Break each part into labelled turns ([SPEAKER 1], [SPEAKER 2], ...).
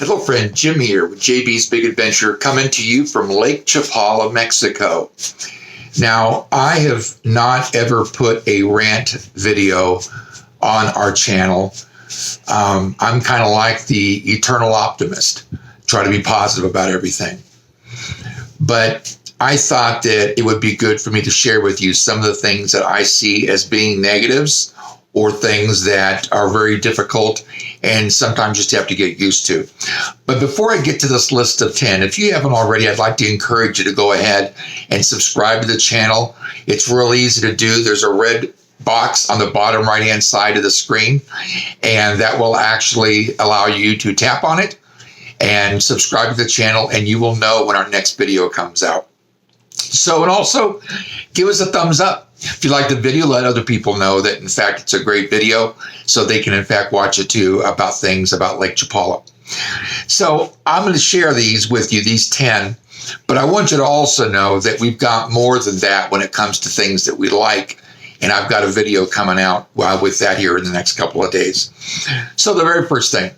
[SPEAKER 1] Hello, friend. Jim here with JB's Big Adventure, coming to you from Lake Chapala, Mexico. Now, I have not ever put a rant video on our channel. I'm kind of like the eternal optimist, try to be positive about everything. But I thought that it would be good for me to share with you some of the things that I see as being negatives or things that are very difficult and sometimes just have to get used to. But before I get to this list of 10, if you haven't already, I'd like to encourage you to go ahead and subscribe to the channel. It's real easy to do. There's a red box on the bottom right-hand side of the screen, and that will actually allow you to tap on it and subscribe to the channel, and you will know when our next video comes out. So, and also give us a thumbs up. If you like the video, let other people know that, in fact, it's a great video so they can, in fact, watch it too about things about Lake Chapala. So I'm going to share these with you, these 10, but I want you to also know that we've got more than that when it comes to things that we like, and I've got a video coming out with that here in the next couple of days. So the very first thing,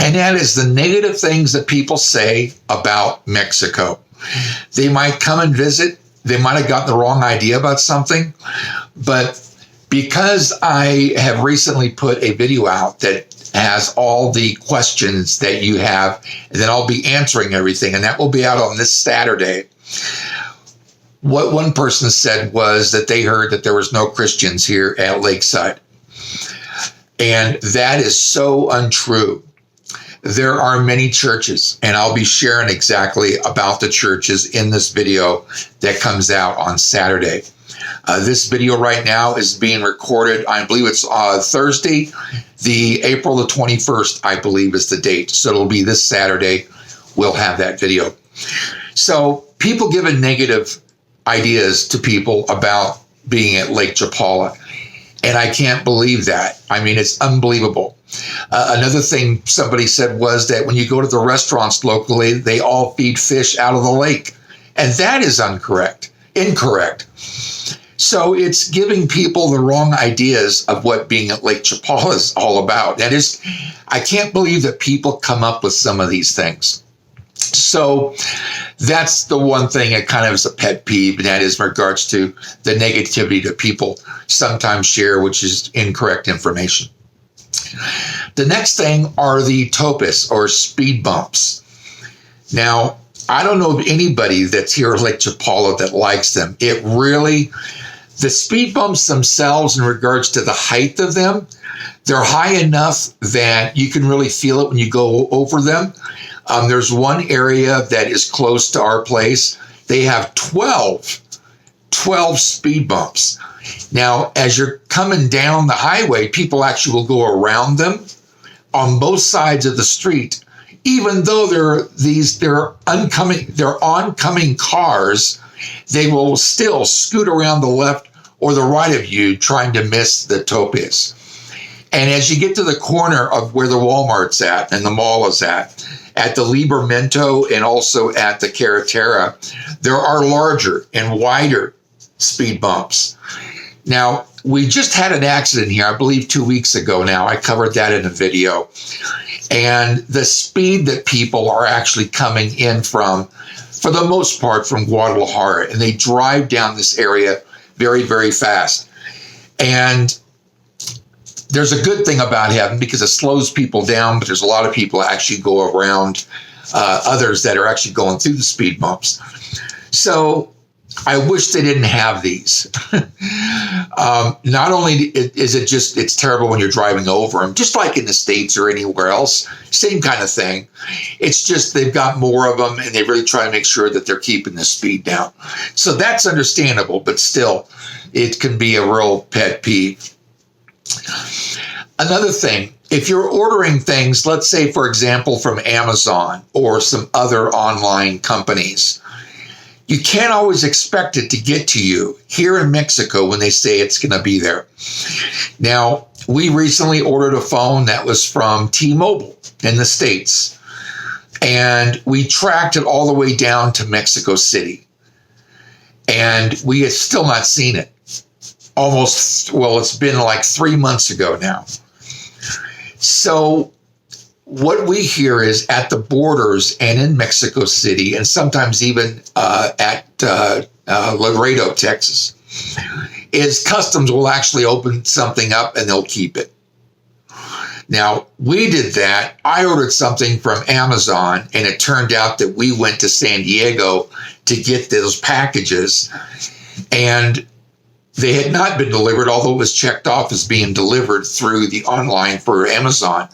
[SPEAKER 1] and that is the negative things that people say about Mexico. They might come and visit. They might have gotten the wrong idea about something, but because I have recently put a video out that has all the questions that you have, and then I'll be answering everything, and that will be out on this Saturday. What one person said was that they heard that there was no Christians here at Lakeside, and that is so untrue. There are many churches, and I'll be sharing exactly about the churches in this video that comes out on Saturday. This video right now is being recorded, I believe it's Thursday, April the 21st, I believe is the date. So it'll be this Saturday, we'll have that video. So people giving negative ideas to people about being at Lake Chapala, and I can't believe that. I mean, it's unbelievable. Another thing somebody said was that when you go to the restaurants locally, they all feed fish out of the lake. And that is incorrect. So it's giving people the wrong ideas of what being at Lake Chapala is all about. That is, I can't believe that people come up with some of these things. So that's the one thing that kind of is a pet peeve, and that is in regards to the negativity that people sometimes share, which is incorrect information. The next thing are the topes or speed bumps. Now, I don't know of anybody that's here at Lake Chapala that likes them. It really, the speed bumps themselves in regards to the height of them, they're high enough that you can really feel it when you go over them. There's one area that is close to our place. They have 12 speed bumps. Now, as you're coming down the highway, people actually will go around them on both sides of the street, even though they're oncoming cars. They will still scoot around the left or the right of you, trying to miss the topes. And as you get to the corner of where the Walmart's at and the mall is at the Libermento and also at the Carretera, there are larger and wider speed bumps. Now, we just had an accident here, I believe 2 weeks ago now. I covered that in a video. And the speed that people are actually coming in from, for the most part, from Guadalajara, and they drive down this area very, very fast. And there's a good thing about having, because it slows people down, but there's a lot of people that actually go around others that are actually going through the speed bumps. So I wish they didn't have these. Not only is it just, it's terrible when you're driving over them, just like in the States or anywhere else, same kind of thing. It's just they've got more of them, and they really try to make sure that they're keeping the speed down. So that's understandable, but still, it can be a real pet peeve. Another thing, if you're ordering things, let's say, for example, from Amazon or some other online companies, you can't always expect it to get to you here in Mexico when they say it's going to be there. Now, we recently ordered a phone that was from T-Mobile in the States, and we tracked it all the way down to Mexico City, and we have still not seen it. It's been like 3 months ago now. So what we hear is at the borders and in Mexico City, and sometimes even at Laredo, Texas, is customs will actually open something up and they'll keep it. Now, we did that. I ordered something from Amazon, and it turned out that we went to San Diego to get those packages, and they had not been delivered, although it was checked off as being delivered through the online for Amazon.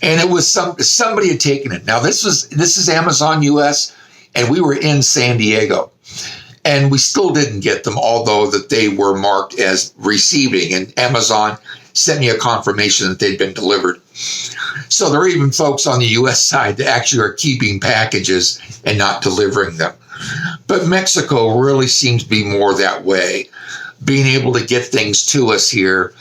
[SPEAKER 1] And it was somebody had taken it. Now, this is Amazon US, and we were in San Diego. And we still didn't get them, although that they were marked as receiving. And Amazon sent me a confirmation that they'd been delivered. So there are even folks on the U.S. side that actually are keeping packages and not delivering them. But Mexico really seems to be more that way, being able to get things to us here.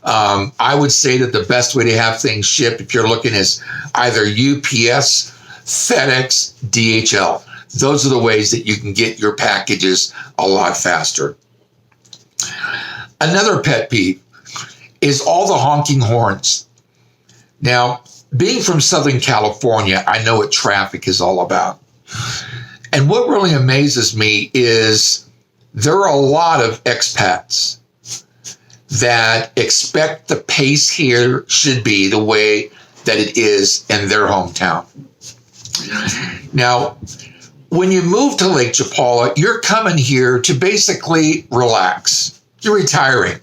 [SPEAKER 1] I would say that the best way to have things shipped, if you're looking, is either UPS, FedEx, DHL. Those are the ways that you can get your packages a lot faster. Another pet peeve is all the honking horns. Now, being from Southern California, I know what traffic is all about. And what really amazes me is there are a lot of expats that expect the pace here should be the way that it is in their hometown. Now, when you move to Lake Chapala, you're coming here to basically relax. You're retiring.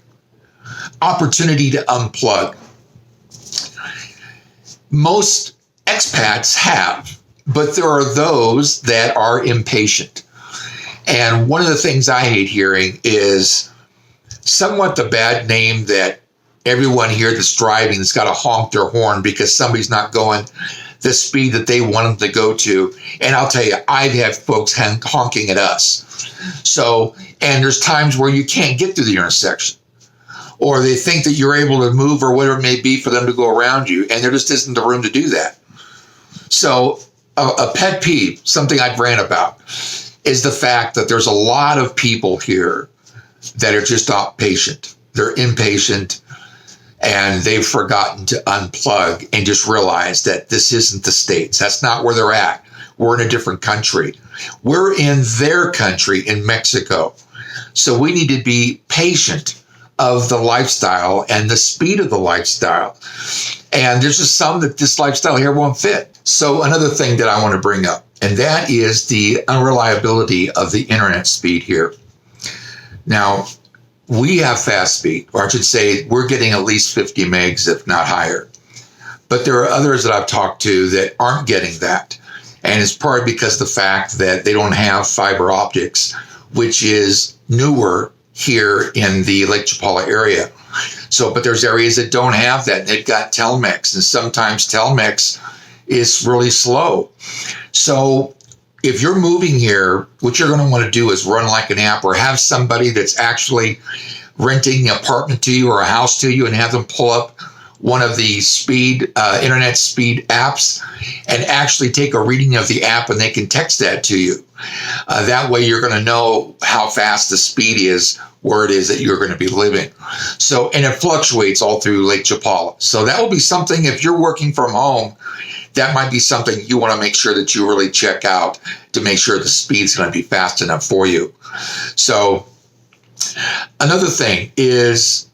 [SPEAKER 1] Opportunity to unplug. Most expats have, but there are those that are impatient. And one of the things I hate hearing is somewhat the bad name that everyone here that's driving has got to honk their horn because somebody's not going the speed that they want them to go to. And I'll tell you, I've had folks honking at us. So, and there's times where you can't get through the intersection, or they think that you're able to move or whatever it may be for them to go around you, and there just isn't the room to do that. So a pet peeve, something I've ran about, is the fact that there's a lot of people here that are just not patient. They're impatient, and they've forgotten to unplug and just realize that this isn't the States. That's not where they're at. We're in a different country. We're in their country, in Mexico. So we need to be patient of the lifestyle and the speed of the lifestyle. And there's just some that this lifestyle here won't fit. So another thing that I want to bring up, and that is the unreliability of the internet speed here. Now, we have fast speed, or I should say we're getting at least 50 megs, if not higher. But there are others that I've talked to that aren't getting that. And it's partly because of the fact that they don't have fiber optics, which is newer here in the Lake Chapala area. So, but there's areas that don't have that. They've got Telmex, and sometimes Telmex is really slow. So if you're moving here, what you're going to want to do is run like an app, or have somebody that's actually renting an apartment to you or a house to you, and have them pull up one of the internet speed apps and actually take a reading of the app, and they can text that to you. That way you're going to know how fast the speed is where it is that you're going to be living. So, and it fluctuates all through Lake Chapala. So that will be something, if you're working from home, that might be something you want to make sure that you really check out to make sure the speed's going to be fast enough for you. So another thing is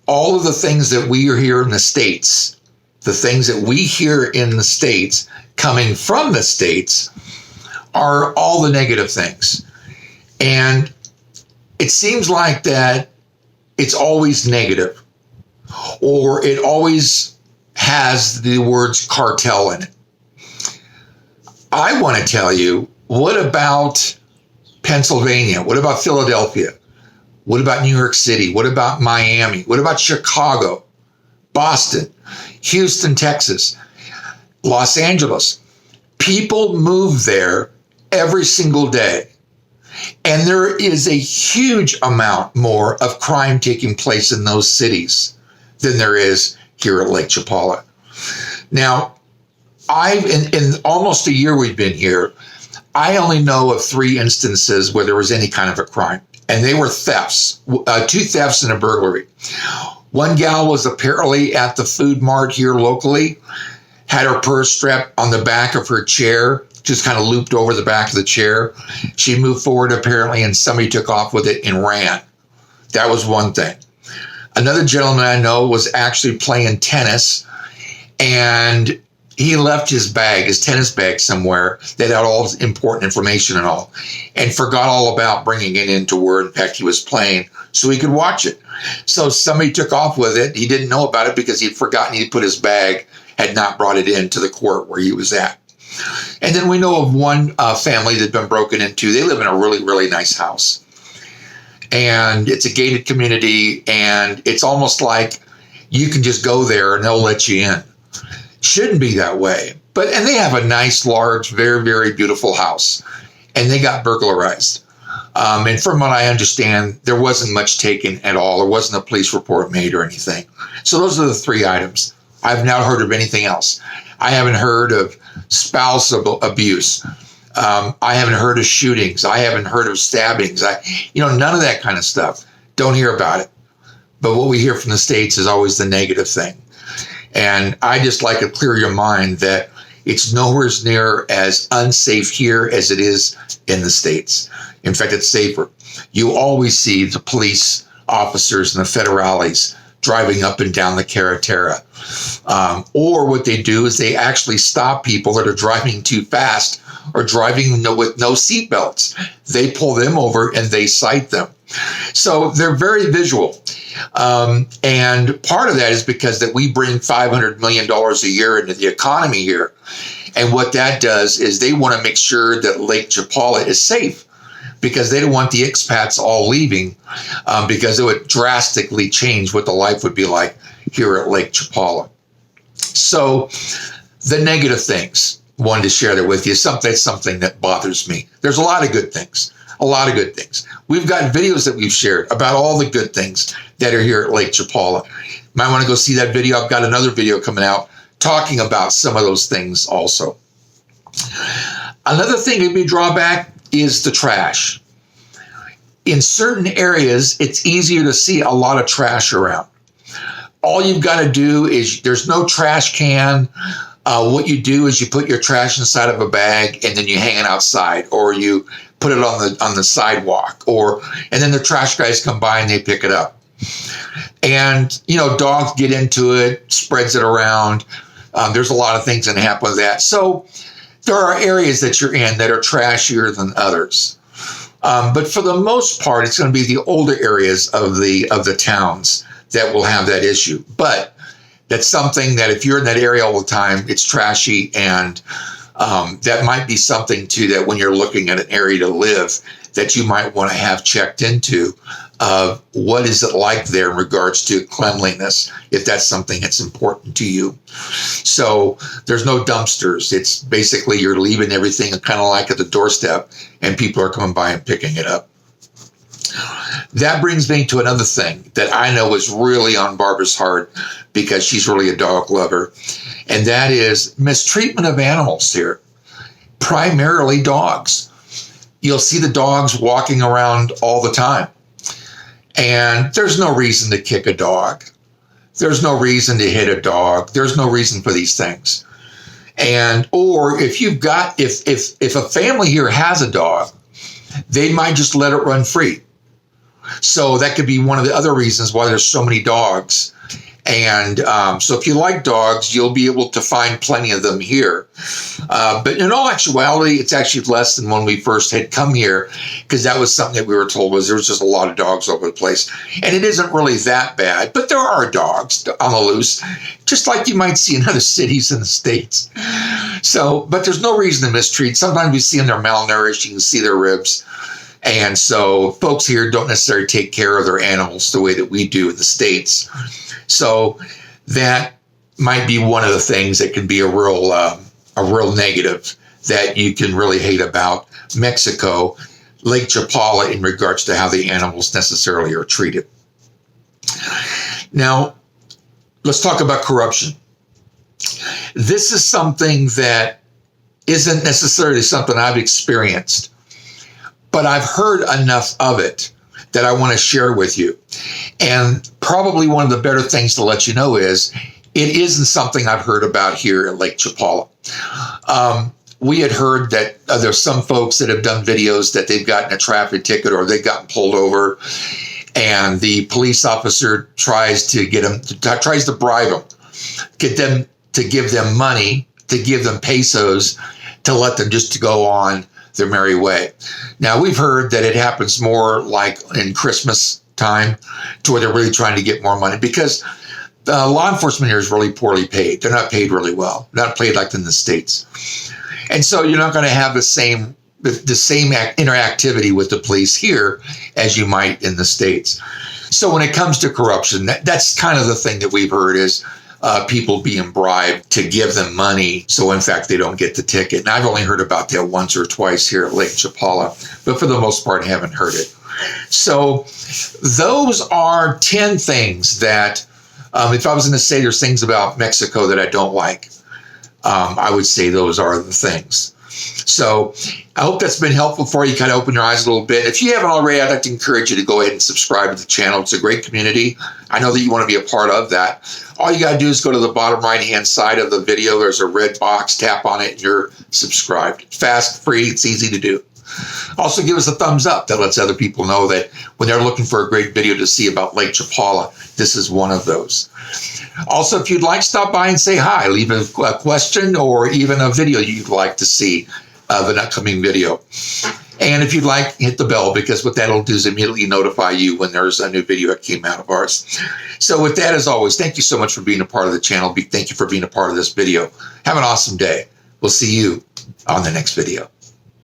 [SPEAKER 1] all of the things that we are here in the States, the things that we hear in the States coming from the States are all the negative things. And it seems like that it's always negative, or it always has the words cartel in it. I want to tell you, what about Pennsylvania? What about Philadelphia? What about New York City? What about Miami? What about Chicago, Boston, Houston, Texas, Los Angeles? People move there every single day. And there is a huge amount more of crime taking place in those cities than there is here at Lake Chapala. Now, in almost a year we've been here, I only know of 3 instances where there was any kind of a crime. And they were thefts, 2 thefts and a burglary. One gal was apparently at the food mart here locally, had her purse strapped on the back of her chair, just kind of looped over the back of the chair. She moved forward apparently, and somebody took off with it and ran. That was one thing. Another gentleman I know was actually playing tennis, and he left his bag, his tennis bag somewhere that had all important information and all, and forgot all about bringing it into where, in fact, he was playing so he could watch it. So somebody took off with it. He didn't know about it because he'd forgotten he'd put his bag, had not brought it into the court where he was at. And then we know of one family that had been broken into. They live in a really, really nice house. And it's a gated community, and it's almost like you can just go there and they'll let you in. Shouldn't be that way. And they have a nice, large, very, very beautiful house. And they got burglarized. And from what I understand, there wasn't much taken at all. There wasn't a police report made or anything. So those are the three items. I've not heard of anything else. I haven't heard of spouse abuse. I haven't heard of shootings. I haven't heard of stabbings. None of that kind of stuff. Don't hear about it. But what we hear from the States is always the negative thing. And I just like to clear your mind that it's nowhere near as unsafe here as it is in the States. In fact, it's safer. You always see the police officers and the federales driving up and down the carretera. Or what they do is they actually stop people that are driving too fast or driving with no seatbelts. They pull them over and they cite them. So they're very visual. And part of that is because that we bring $500 million a year into the economy here. And what that does is they want to make sure that Lake Chapala is safe, because they don't want the expats all leaving, because it would drastically change what the life would be like here at Lake Chapala. So the negative things, wanted to share that with you. That's something that bothers me. There's a lot of good things. We've got videos that we've shared about all the good things that are here at Lake Chapala. You might want to go see that video. I've got another video coming out talking about some of those things also. Another thing that would be a drawback is the trash. In certain areas, it's easier to see a lot of trash around. All you've got to do is, there's no trash can. What you do is you put your trash inside of a bag and then you hang it outside, or you put it on the sidewalk, and then the trash guys come by and they pick it up. And, dogs get into it, spreads it around. There's a lot of things that happen with that. So there are areas that you're in that are trashier than others. But for the most part, it's going to be the older areas of the towns that will have that issue. But that's something that if you're in that area all the time, it's trashy, and that might be something too that when you're looking at an area to live, that you might want to have checked into. What is it like there in regards to cleanliness, if that's something that's important to you. So there's no dumpsters. It's basically you're leaving everything kind of like at the doorstep, and people are coming by and picking it up. That brings me to another thing that I know is really on Barbara's heart, because she's really a dog lover, and that is mistreatment of animals here, primarily dogs. You'll see the dogs walking around all the time. And there's no reason to kick a dog. There's no reason to hit a dog. There's no reason for these things. Or if a family here has a dog, they might just let it run free. So that could be one of the other reasons why there's so many dogs. And so if you like dogs, you'll be able to find plenty of them here. But in all actuality, it's actually less than when we first had come here, because that was something that we were told was there was just a lot of dogs over the place. And it isn't really that bad, but there are dogs on the loose, just like you might see in other cities in the States. So, but there's no reason to mistreat. Sometimes we see them, they're malnourished, you can see their ribs. And so folks here don't necessarily take care of their animals the way that we do in the States. So that might be one of the things that can be a real negative that you can really hate about Mexico, Lake Chapala, in regards to how the animals necessarily are treated. Now, let's talk about corruption. This is something that isn't necessarily something I've experienced, but I've heard enough of it that I want to share with you. And probably one of the better things to let you know is it isn't something I've heard about here at Lake Chapala. We had heard that there's some folks that have done videos that they've gotten a traffic ticket or they've gotten pulled over, and the police officer tries to bribe them, get them to give them money, to give them pesos, to let them just to go on their merry way. Now, we've heard that it happens more like in Christmas time, to where they're really trying to get more money, because law enforcement here is really poorly paid. They're not paid really well, not paid like in the States. And so you're not going to have the same interactivity with the police here as you might in the States. So when it comes to corruption, that's kind of the thing that we've heard is people being bribed to give them money, so in fact they don't get the ticket. And I've only heard about that once or twice here at Lake Chapala, but for the most part haven't heard it. So those are 10 things that, if I was going to say there's things about Mexico that I don't like, I would say those are the things. So I hope that's been helpful for you, kind of open your eyes a little bit. If you haven't already, I'd like to encourage you to go ahead and subscribe to the channel. It's a great community. I know that you want to be a part of that. All you got to do is go to the bottom right-hand side of the video. There's a red box. Tap on it, and you're subscribed. Fast, free, it's easy to do. Also, give us a thumbs up. That lets other people know that when they're looking for a great video to see about Lake Chapala, this is one of those. Also, if you'd like, stop by and say hi. Leave a question or even a video you'd like to see of an upcoming video. And if you'd like, hit the bell, because what that'll do is immediately notify you when there's a new video that came out of ours. So with that, as always, thank you so much for being a part of the channel. Thank you for being a part of this video. Have an awesome day. We'll see you on the next video.